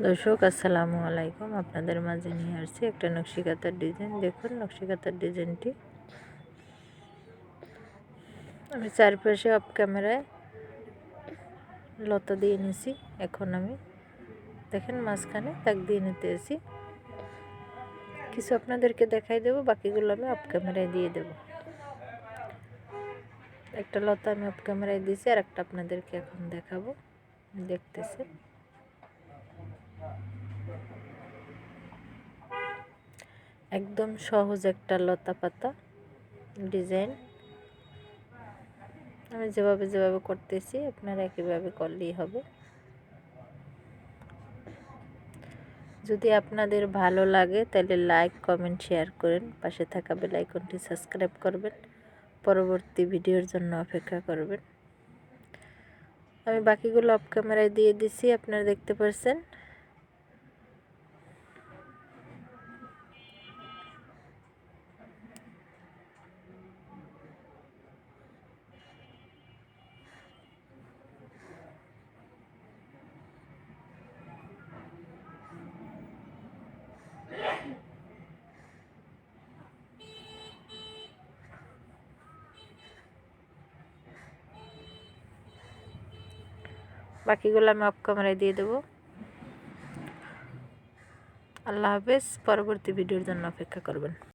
দর্শক আসসালামু আলাইকুম, আপনাদের মাঝে নিয়ে আসছি একটা নকশি কাঁথার ডিজাইন। দেখুন নকশি কাঁথার ডিজাইনটি আমি চারপাশে অফ ক্যামেরায় লতা দিয়ে নিছি। এখন আমি দেখেন মাঝখানে তাক দিয়ে নিতেছি। কিছু আপনাদেরকে দেখাই দেব, বাকিগুলো আমি অফ ক্যামেরায় দিয়ে দেব। একটা লতা আমি অফ ক্যামেরায় দিয়েছি, আর একটা আপনাদেরকে এখন দেখাবো, দেখতেছে। একদম সহজ একটা লতা পাতা ডিজাইন। আমি যেভাবে করতেছি আপনারা একইভাবে করলেই হবে। যদি আপনাদের ভালো লাগে তাহলে লাইক, কমেন্ট, শেয়ার করেন। পাশে থাকা বেল আইকনটি সাবস্ক্রাইব করবেন। পরবর্তী ভিডিওর জন্য অপেক্ষা করবেন। আমি বাকিগুলো অফ ক্যামেরায় দিয়ে দিছি, আপনারা দেখতে পাচ্ছেন। বাকিগুলো আমি অফ ক্যামেরায় দিয়ে দেবো। আল্লাহ হাফেজ। পরবর্তী ভিডিওর জন্য অপেক্ষা করবেন।